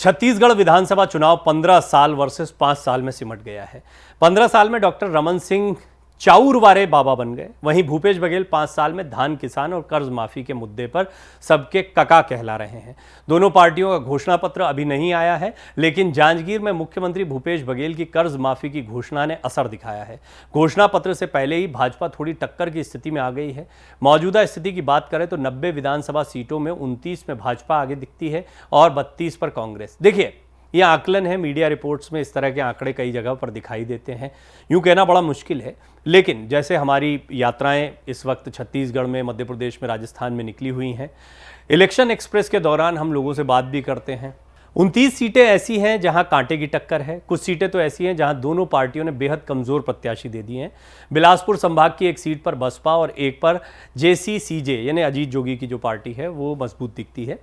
छत्तीसगढ़ विधानसभा चुनाव 15 साल वर्सेस 5 साल में सिमट गया है। 15 साल में डॉक्टर रमन सिंह चाउर वारे बाबा बन गए, वहीं भूपेश बघेल 5 साल में धान किसान और कर्ज माफी के मुद्दे पर सबके कका कहला रहे हैं। दोनों पार्टियों का घोषणा पत्र अभी नहीं आया है, लेकिन जांजगीर में मुख्यमंत्री भूपेश बघेल की कर्ज माफी की घोषणा ने असर दिखाया है। घोषणा पत्र से पहले ही भाजपा थोड़ी टक्कर की स्थिति में आ गई है। मौजूदा स्थिति की बात करें तो 90 विधानसभा सीटों में 29 में भाजपा आगे दिखती है और 32 पर कांग्रेस। देखिए, यह आकलन है, मीडिया रिपोर्ट्स में इस तरह के आंकड़े कई जगह पर दिखाई देते हैं। यूं कहना बड़ा मुश्किल है, लेकिन जैसे हमारी यात्राएं इस वक्त छत्तीसगढ़ में, मध्य प्रदेश में, राजस्थान में निकली हुई हैं, इलेक्शन एक्सप्रेस के दौरान हम लोगों से बात भी करते हैं। 29 सीटें ऐसी हैं जहां कांटे की टक्कर है, कुछ सीटें तो ऐसी हैं जहां दोनों पार्टियों ने बेहद कमजोर प्रत्याशी दे दिए हैं। बिलासपुर संभाग की एक सीट पर बसपा और एक पर JCCJ यानी अजीत जोगी की जो पार्टी है वो मजबूत दिखती है।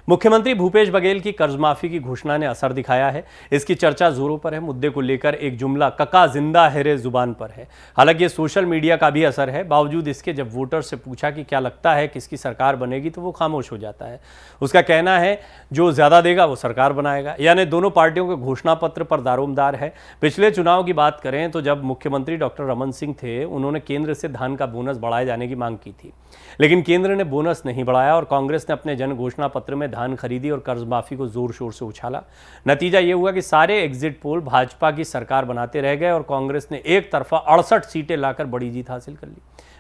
मुख्यमंत्री भूपेश बघेल की कर्जमाफी की घोषणा ने असर दिखाया है। इसकी चर्चा जोरों पर है। मुद्दे को लेकर एक जुमला कका जिंदा है जुबान पर है। हालांकि ये सोशल मीडिया का भी असर है। बावजूद इसके जब वोटर से पूछा कि क्या लगता है किसकी सरकार बनेगी, तो वो खामोश हो जाता है। उसका कहना है जो ज्यादा देगा वो सरकार बनाएगा। यानी दोनों पार्टियों के घोषणा पत्र पर दारोमदार है। पिछले चुनाव की बात करें तो जब मुख्यमंत्री डॉक्टर रमन सिंह थे, उन्होंने केंद्र से धान का बोनस बढ़ाए जाने की मांग की थी, लेकिन केंद्र ने बोनस नहीं बढ़ाया और कांग्रेस ने अपने जन घोषणा पत्र में धान खरीदी और कर्ज माफी को जोर शोर से उछाला। नतीजा यह हुआ कि सारे एग्जिट पोल भाजपा की सरकार बनाते रह गए और कांग्रेस ने एक तरफा 68 सीटें लाकर बड़ी जीत हासिल कर ली।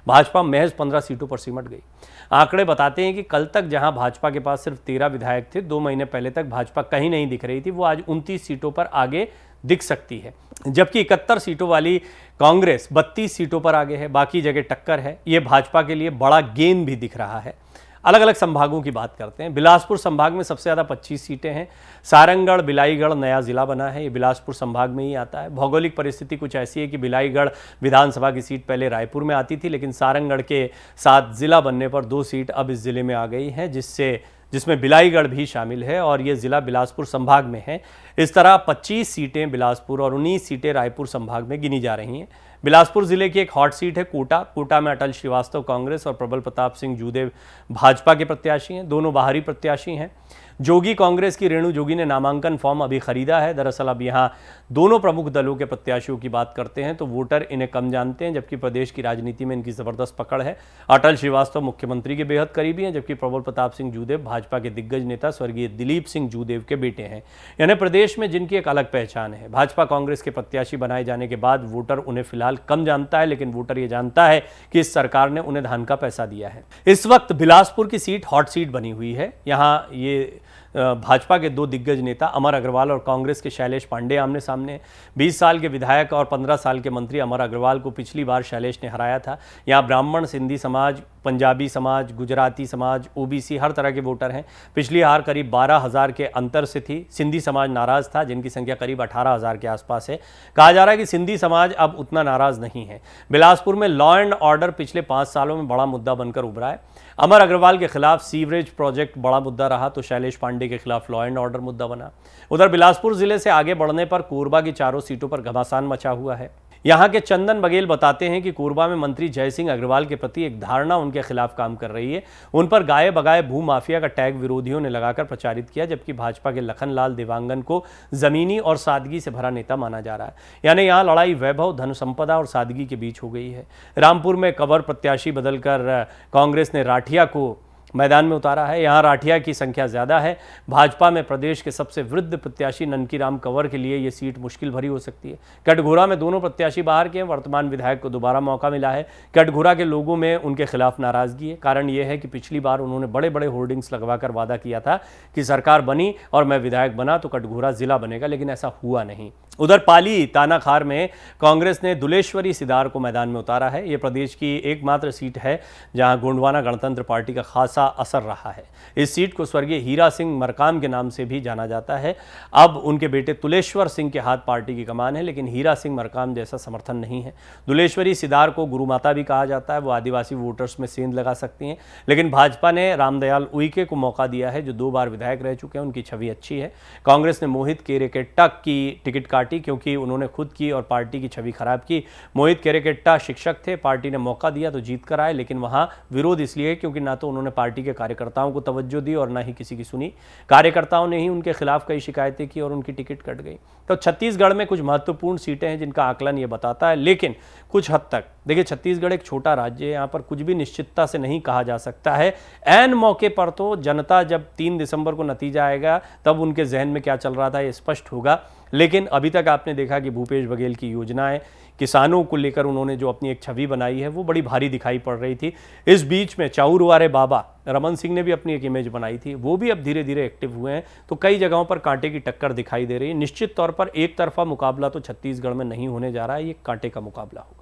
भाजपा महज 15 सीटों पर सिमट गई। आंकड़े बताते हैं कि कल तक जहां भाजपा के पास सिर्फ 13 विधायक थे, 2 महीने पहले तक भाजपा कहीं नहीं दिख रही थी, वो आज 29 सीटों पर आगे दिख सकती है। जबकि 71 सीटों वाली कांग्रेस 32 सीटों पर आगे है। बाकी जगह टक्कर है। ये भाजपा के लिए बड़ा गेन भी दिख रहा है। अलग अलग संभागों की बात करते हैं। बिलासपुर संभाग में सबसे ज़्यादा 25 सीटें हैं। सारंगढ़ बिलाईगढ़ नया जिला बना है, ये बिलासपुर संभाग में ही आता है। भौगोलिक परिस्थिति कुछ ऐसी है कि बिलाईगढ़ विधानसभा की सीट पहले रायपुर में आती थी, लेकिन सारंगढ़ के साथ जिला बनने पर 2 सीट अब इस जिले में आ गई हैं, जिसमें बिलाईगढ़ भी शामिल है और ये जिला बिलासपुर संभाग में है। इस तरह 25 सीटें बिलासपुर और 19 सीटें रायपुर संभाग में गिनी जा रही हैं। बिलासपुर जिले की एक हॉट सीट है कोटा में अटल श्रीवास्तव कांग्रेस और प्रबल प्रताप सिंह जूदेव भाजपा के प्रत्याशी हैं। दोनों बाहरी प्रत्याशी हैं। जोगी कांग्रेस की रेणु जोगी ने नामांकन फॉर्म अभी खरीदा है। दरअसल अब यहाँ दोनों प्रमुख दलों के प्रत्याशियों की बात करते हैं तो वोटर इन्हें कम जानते हैं, जबकि प्रदेश की राजनीति में इनकी जबरदस्त पकड़ है। अटल श्रीवास्तव मुख्यमंत्री के बेहद करीबी हैं, जबकि प्रबल प्रताप सिंह जूदेव भाजपा के दिग्गज नेता स्वर्गीय दिलीप सिंह जूदेव के बेटे हैं। यानी प्रदेश में जिनकी एक अलग पहचान है। भाजपा कांग्रेस के प्रत्याशी बनाए जाने के बाद वोटर उन्हें फिलहाल कम जानता है, लेकिन वोटर ये जानता है कि इस सरकार ने उन्हें धान का पैसा दिया है। इस वक्त बिलासपुर की सीट हॉट सीट बनी हुई है। यहाँ ये भाजपा के 2 दिग्गज नेता अमर अग्रवाल और कांग्रेस के शैलेश पांडे आमने सामने। 20 साल के विधायक और 15 साल के मंत्री अमर अग्रवाल को पिछली बार शैलेश ने हराया था। यहाँ ब्राह्मण, सिंधी समाज, पंजाबी समाज, गुजराती समाज, OBC हर तरह के वोटर हैं। पिछली हार करीब 12,000 के अंतर से थी। सिंधी समाज नाराज था, जिनकी संख्या करीब 18,000 के आसपास है। कहा जा रहा है कि सिंधी समाज अब उतना नाराज नहीं है। बिलासपुर में लॉ एंड ऑर्डर पिछले 5 सालों में बड़ा मुद्दा बनकर उभरा है। अमर अग्रवाल के खिलाफ सीवरेज प्रोजेक्ट बड़ा मुद्दा रहा, तो शैलेश पांडे के खिलाफ लॉ एंड ऑर्डर मुद्दा बना। उधर बिलासपुर जिले से आगे बढ़ने पर कोरबा की चारों सीटों पर घमासान मचा हुआ है। यहाँ के चंदन बघेल बताते हैं कि कोरबा में मंत्री जयसिंह अग्रवाल के प्रति एक धारणा उनके खिलाफ काम कर रही है। उन पर गाये बगाए भू माफिया का टैग विरोधियों ने लगाकर प्रचारित किया, जबकि भाजपा के लखनलाल देवांगन को जमीनी और सादगी से भरा नेता माना जा रहा है। यानी यहाँ लड़ाई वैभव, धन संपदा और सादगी के बीच हो गई है। रामपुर में कवर प्रत्याशी बदलकर कांग्रेस ने राठिया को मैदान में उतारा है। यहाँ राठिया की संख्या ज़्यादा है। भाजपा में प्रदेश के सबसे वृद्ध प्रत्याशी ननकीराम कंवर के लिए ये सीट मुश्किल भरी हो सकती है। कटघोरा में दोनों प्रत्याशी बाहर के हैं। वर्तमान विधायक को दोबारा मौका मिला है। कटघोरा के लोगों में उनके खिलाफ नाराजगी है। कारण यह है कि पिछली बार उन्होंने बड़े बड़े होर्डिंग्स लगवाकर वादा किया था कि सरकार बनी और मैं विधायक बना तो कटघोरा जिला बनेगा, लेकिन ऐसा हुआ नहीं। उधर पाली तानाखार में कांग्रेस ने दुलेश्वरी सिदार को मैदान में उतारा है। ये प्रदेश की एकमात्र सीट है जहां गोंडवाना गणतंत्र पार्टी का खासा असर रहा है। इस सीट को स्वर्गीय हीरा सिंह मरकाम के नाम से भी जाना जाता है। अब उनके बेटे तुलेश्वर सिंह के हाथ पार्टी की कमान है, लेकिन हीरा सिंह मरकाम जैसा समर्थन नहीं है। दुलेश्वरी सिदार को गुरु माता भी कहा जाता है। वो आदिवासी वोटर्स में सेंध लगा सकती हैं, लेकिन भाजपा ने रामदयाल उइके को मौका दिया है, जो 2 बार विधायक रह चुके हैं। उनकी छवि अच्छी है। कांग्रेस ने मोहित केरेकेट्टा की टिकट काटी क्योंकि उन्होंने खुद की और पार्टी की छवि खराब की। मोहित केरेकेट्टा शिक्षक थे, पार्टी ने मौका दिया तो जीत कर आए, लेकिन वहां विरोध इसलिए क्योंकि ना तो उन्होंने पार्टी के कार्यकर्ताओं को तवज्जो दी और ना ही किसी की सुनी। कार्यकर्ताओं ने ही उनके खिलाफ कई शिकायतें की और उनकी टिकट कट गई। तो छत्तीसगढ़ में कुछ महत्वपूर्ण सीटें हैं जिनका आकलन ये बताता है, लेकिन कुछ हद तक देखिए छत्तीसगढ़ एक छोटा राज्य है, यहाँ पर कुछ भी निश्चितता से नहीं कहा जा सकता है। ऐन मौके पर तो जनता जब 3 दिसंबर को नतीजा आएगा तब उनके जहन में क्या चल रहा था ये स्पष्ट होगा। लेकिन अभी तक आपने देखा कि भूपेश बघेल की योजनाएं, किसानों को लेकर उन्होंने जो अपनी एक छवि बनाई है वो बड़ी भारी दिखाई पड़ रही थी। इस बीच में चाउर वाले बाबा रमन सिंह ने भी अपनी एक इमेज बनाई थी, वो भी अब धीरे धीरे एक्टिव हुए हैं। तो कई जगहों पर कांटे की टक्कर दिखाई दे रही है। निश्चित तौर पर एक तरफा मुकाबला तो छत्तीसगढ़ में नहीं होने जा रहा है, ये कांटे का मुकाबला होगा।